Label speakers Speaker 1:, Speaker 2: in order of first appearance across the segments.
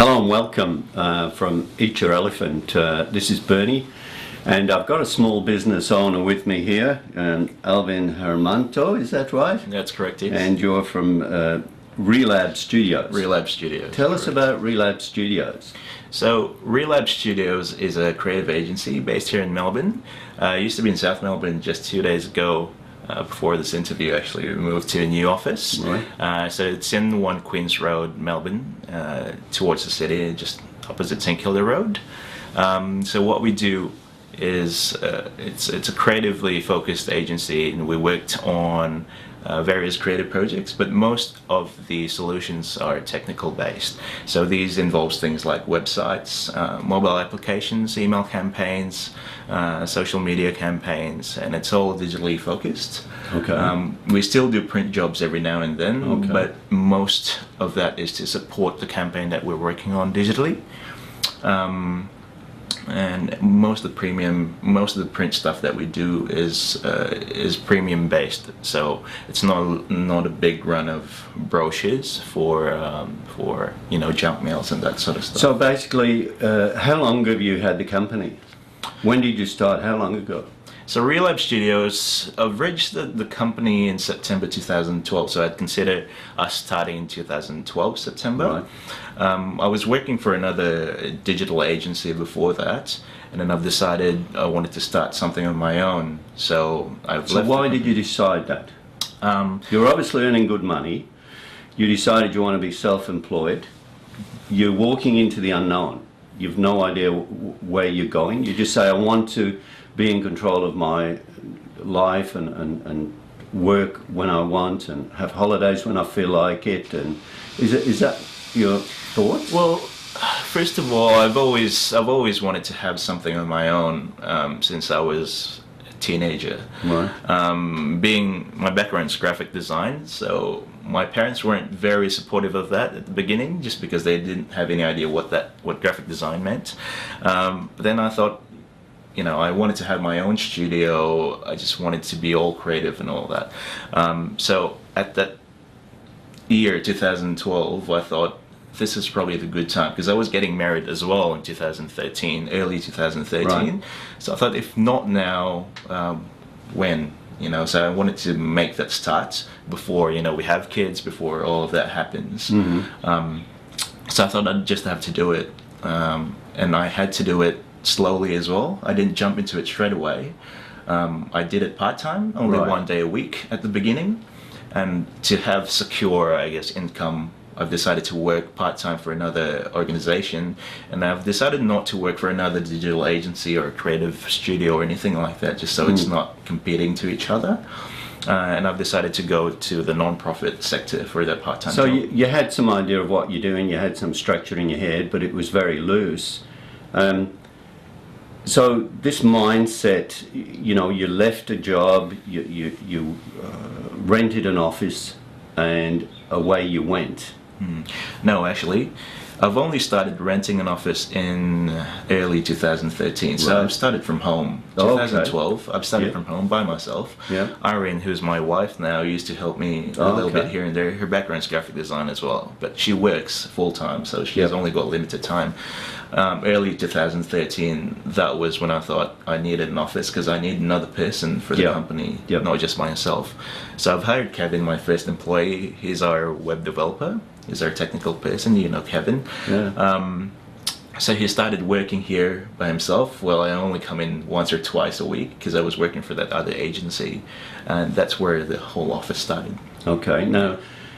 Speaker 1: Hello and welcome from Eat Your Elephant. This is Bernie, and I've got a small business owner with me here, Alvin Hermanto, is that right?
Speaker 2: That's correct, yes.
Speaker 1: And you're from Relab Studios.
Speaker 2: Relab Studios.
Speaker 1: Tell us about Relab Studios.
Speaker 2: So, Relab Studios is a creative agency based here in Melbourne. I used to be in South Melbourne just 2 days ago. Before this interview, actually, we moved to a new office.
Speaker 1: Right.
Speaker 2: So it's in 1 Queen's Road, Melbourne, towards the city, just opposite St Kilda Road. So what we do is it's a creatively focused agency, and we worked on various creative projects, but most of the solutions are technical based. So these involves things like websites, mobile applications, email campaigns, social media campaigns, and it's all digitally focused.
Speaker 1: Okay.
Speaker 2: We still do print jobs every now and then,
Speaker 1: Okay.
Speaker 2: but most of that is to support the campaign that we're working on digitally. And most of the print stuff that we do is premium based. So it's not a big run of brochures for junk mails and that sort of stuff.
Speaker 1: So basically, how long have you had the company? When did you start? How long ago?
Speaker 2: So Relab Studios, I've registered the company in September 2012, so I'd consider us starting in 2012, September.
Speaker 1: Right.
Speaker 2: I was working for another digital agency before that, and then I've decided I wanted to start something on my own, so I've left.
Speaker 1: So why did you decide that? You're obviously earning good money. You decided you want to be self-employed. You're walking into the unknown. You've no idea where you're going. You just say, I want to be in control of my life and work when I want and have holidays when I feel like it. And is that your thoughts?
Speaker 2: Well, first of all, I've always wanted to have something of my own since I was a teenager.
Speaker 1: Right.
Speaker 2: Being my background's graphic design, so my parents weren't very supportive of that at the beginning, just because they didn't have any idea what graphic design meant. But then I thought, I wanted to have my own studio. I just wanted to be all creative and all that. So at that year, 2012, I thought this is probably the good time, because I was getting married as well in 2013, early 2013.
Speaker 1: Right.
Speaker 2: So I thought, if not now, when? So I wanted to make that start before, we have kids, before all of that happens.
Speaker 1: Mm-hmm.
Speaker 2: So I thought I'd just have to do it. And I had to do it slowly as well. I didn't jump into it straight away. I did it part-time, only
Speaker 1: Right.
Speaker 2: 1 day a week at the beginning. And to have secure, income, I've decided to work part-time for another organization, and I've decided not to work for another digital agency or a creative studio or anything like that, just so it's not competing to each other. And I've decided to go to the non-profit sector for that part-time
Speaker 1: So
Speaker 2: job.
Speaker 1: you had some idea of what you're doing, you had some structure in your head, but it was very loose. So this mindset, you left a job, you rented an office, and away you went.
Speaker 2: No, actually, I've only started renting an office in early 2013, so
Speaker 1: Right.
Speaker 2: I've started from home.
Speaker 1: Oh, okay.
Speaker 2: 2012, I've started
Speaker 1: Yeah.
Speaker 2: from home by myself.
Speaker 1: Yeah.
Speaker 2: Irene, who's my wife now, used to help me a
Speaker 1: Oh,
Speaker 2: little
Speaker 1: okay.
Speaker 2: bit here and there. Her background's graphic design as well, but she works full-time, so she's
Speaker 1: Yep.
Speaker 2: only got limited time. Early 2013, that was when I thought I needed an office, because I need another person for the
Speaker 1: Yep.
Speaker 2: company,
Speaker 1: Yep.
Speaker 2: not just myself. So I've hired Kevin, my first employee. He's our web developer. He's our technical person, Kevin.
Speaker 1: Yeah.
Speaker 2: So he started working here by himself. Well, I only come in once or twice a week, because I was working for that other agency, and that's where the whole office started.
Speaker 1: Okay. Now,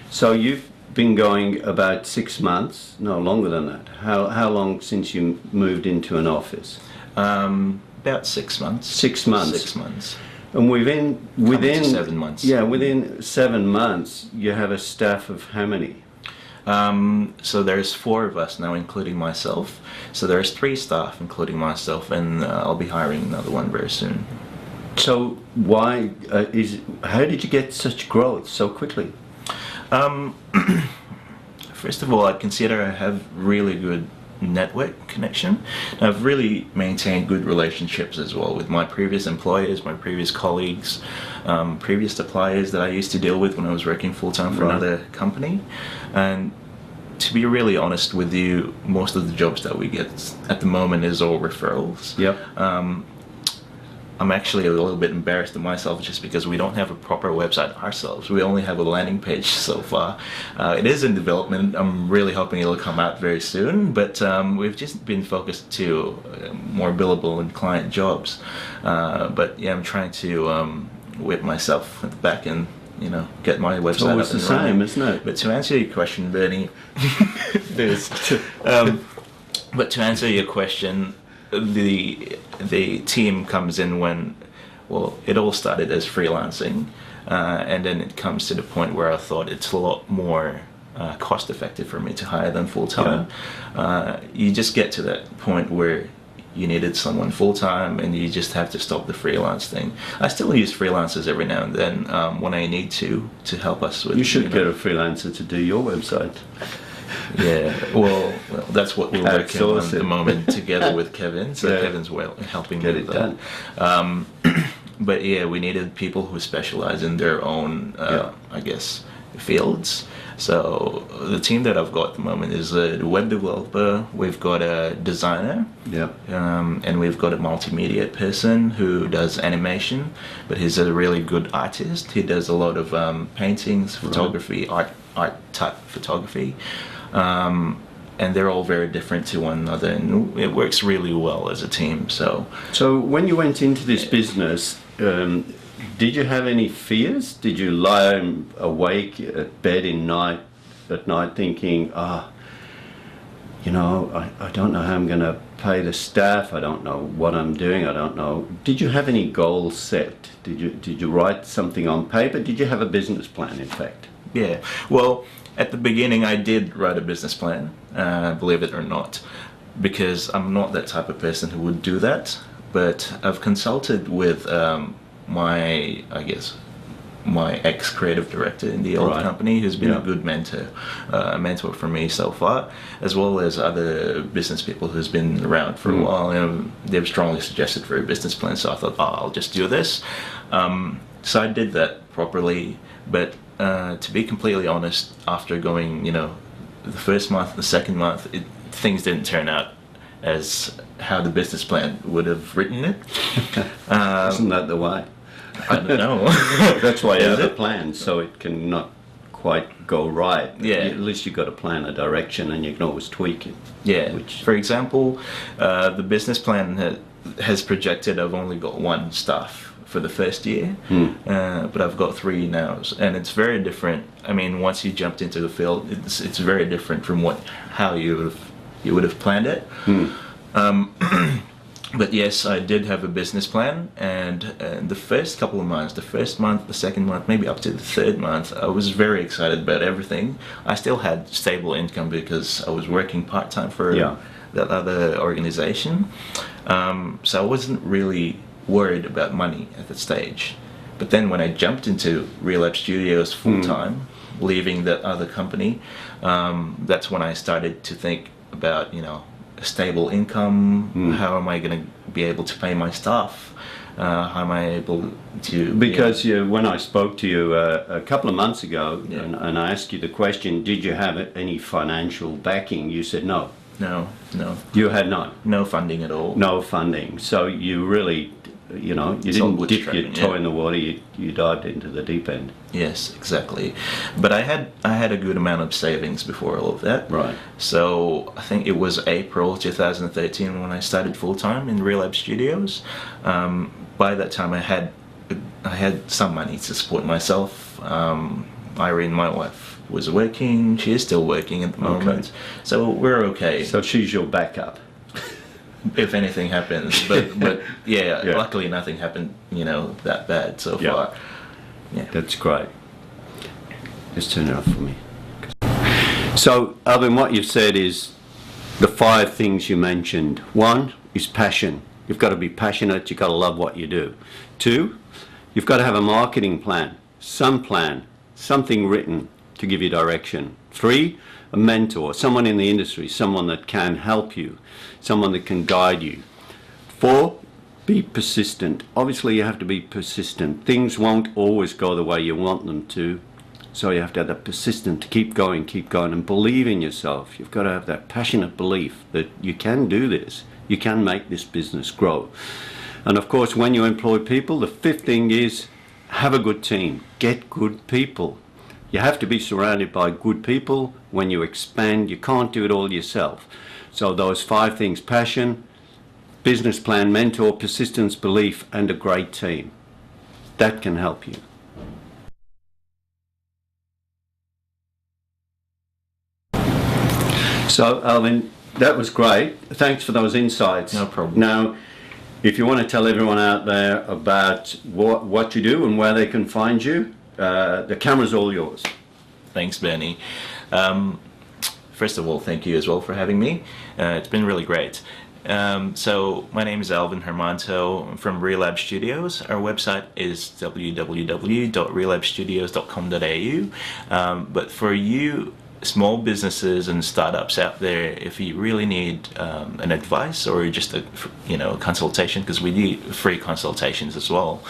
Speaker 1: so you've been going about 6 months, no, longer than that. How long since you moved into an office?
Speaker 2: About 6 months.
Speaker 1: 6 months.
Speaker 2: 6 months.
Speaker 1: And within
Speaker 2: Coming to 7 months.
Speaker 1: Yeah, within 7 months, you have a staff of how many?
Speaker 2: So there's 4 of us now, including myself. So there's 3 staff, including myself, and I'll be hiring another one very soon.
Speaker 1: So why how did you get such growth so quickly?
Speaker 2: First of all, I consider I have really good network connection. I've really maintained good relationships as well with my previous employers, my previous colleagues, previous suppliers that I used to deal with when I was working full-time for
Speaker 1: Right.
Speaker 2: another company. And to be really honest with you, most of the jobs that we get at the moment is all referrals.
Speaker 1: Yep.
Speaker 2: I'm actually a little bit embarrassed of myself just because we don't have a proper website ourselves. We only have a landing page so far. It is in development. I'm really hoping it'll come out very soon, but we've just been focused to more billable and client jobs. But yeah, I'm trying to whip myself at the back and get my website
Speaker 1: It's always
Speaker 2: up and
Speaker 1: the same,
Speaker 2: running.
Speaker 1: isn't it?
Speaker 2: But to answer your question, Bernie, but to answer your question, the team comes in when, well, it all started as freelancing, and then it comes to the point where I thought it's a lot more cost effective for me to hire them full time. You just get to that point where you needed someone full time, and you just have to stop the freelance thing. I still use freelancers every now and then when I need to help us with.
Speaker 1: You should get a freelancer to do your website.
Speaker 2: Yeah, well, that's what we're working on at the
Speaker 1: Outsource it.
Speaker 2: moment together with Kevin. So
Speaker 1: Yeah.
Speaker 2: Kevin's helping
Speaker 1: Get
Speaker 2: me
Speaker 1: it
Speaker 2: with that. But yeah, we needed people who specialize in their own, I guess, fields. So the team that I've got at the moment is a web developer. We've got a designer.
Speaker 1: Yep.
Speaker 2: And we've got a multimedia person who does animation, but he's a really good artist. He does a lot of paintings, photography, art type photography. And they're all very different to one another, and it works really well as a team. So
Speaker 1: when you went into this business, did you have any fears? Did you lie awake at bed at night thinking, I don't know how I'm going to pay the staff, I don't know what I'm doing, I don't know. Did you have any goals set? Did you write something on paper? Did you have a business plan, in fact?
Speaker 2: yeah, well, at the beginning I did write a business plan, believe it or not, because I'm not that type of person who would do that. But I've consulted with my ex-creative director in the old company, who's been a good mentor for me so far, as well as other business people who's been around for a while. And they've strongly suggested for a business plan, so I thought, I'll just do this. So I did that properly, but to be completely honest, after going, the first month, the second month, things didn't turn out as how the business plan would have written it.
Speaker 1: Isn't that the way?
Speaker 2: I don't know.
Speaker 1: That's why you
Speaker 2: Is
Speaker 1: have a
Speaker 2: it?
Speaker 1: plan, so it can not quite go right.
Speaker 2: Yeah.
Speaker 1: At least you've got a plan, a direction, and you can always tweak it.
Speaker 2: Yeah. For example, the business plan has projected I've only got one staff for the first year, but I've got 3 now, and it's very different. I mean, once you jumped into the field, it's very different from how you would have planned it. But yes, I did have a business plan, and the first couple of months, the first month, the second month, maybe up to the third month, I was very excited about everything. I still had stable income because I was working part-time for that other organization. So I wasn't really worried about money at that stage. But then when I jumped into Relab Studios full-time, leaving that other company, that's when I started to think about, a stable income. How am I going to be able to pay my staff? How am I able to...
Speaker 1: Because when I spoke to you a couple of months ago, and I asked you the question, did you have any financial backing? You said no.
Speaker 2: No.
Speaker 1: You had none?
Speaker 2: No funding at all.
Speaker 1: No funding. So you really, you didn't dip your toe in the water, you dived into the deep end.
Speaker 2: Yes, exactly. But I had a good amount of savings before all of that.
Speaker 1: Right.
Speaker 2: So I think it was April 2013 when I started full-time in Relab Studios. By that time I had some money to support myself. Irene, my wife, was working. She is still working at the moment. So we're okay.
Speaker 1: So she's your backup.
Speaker 2: If anything happens, but yeah, luckily nothing happened, that bad so far. Yeah,
Speaker 1: that's great. Just turn it off for me. So, Alvin, what you've said is the 5 things you mentioned. 1 is passion. You've got to be passionate. You've got to love what you do. 2, you've got to have a marketing plan, some plan, something written to give you direction. 3, a mentor, someone in the industry, someone that can help you, someone that can guide you. 4, be persistent. Obviously you have to be persistent. Things won't always go the way you want them to. So you have to have that persistent to keep going, and believe in yourself. You've got to have that passionate belief that you can do this. You can make this business grow. And of course, when you employ people, the fifth thing is have a good team. Get good people. You have to be surrounded by good people. When you expand, you can't do it all yourself. So those 5 things: passion, business plan, mentor, persistence, belief, and a great team. That can help you. So, Alvin, that was great. Thanks for those insights.
Speaker 2: No problem.
Speaker 1: Now, if you want to tell everyone out there about what you do and where they can find you, the camera's all yours.
Speaker 2: Thanks, Benny. First of all, thank you as well for having me. It's been really great. So my name is Alvin Hermanto. I'm from Relab Studios. Our website is www.relabstudios.com.au. But for you small businesses and startups out there, if you really need an advice or just a consultation, because we do free consultations as well,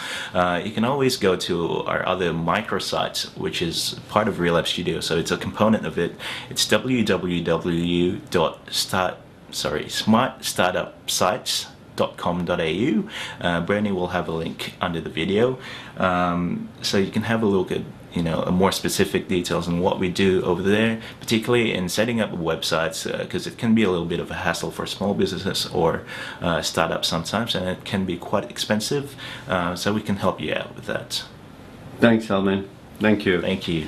Speaker 2: you can always go to our other microsites, which is part of Relab Studio. So it's a component of it. It's smartstartupsites.com.au. Bernie will have a link under the video, so you can have a look at more specific details on what we do over there, particularly in setting up websites, because it can be a little bit of a hassle for small businesses or startups sometimes, and it can be quite expensive, so we can help you out with that.
Speaker 1: Thanks, Alvin. Thank you.
Speaker 2: Thank you.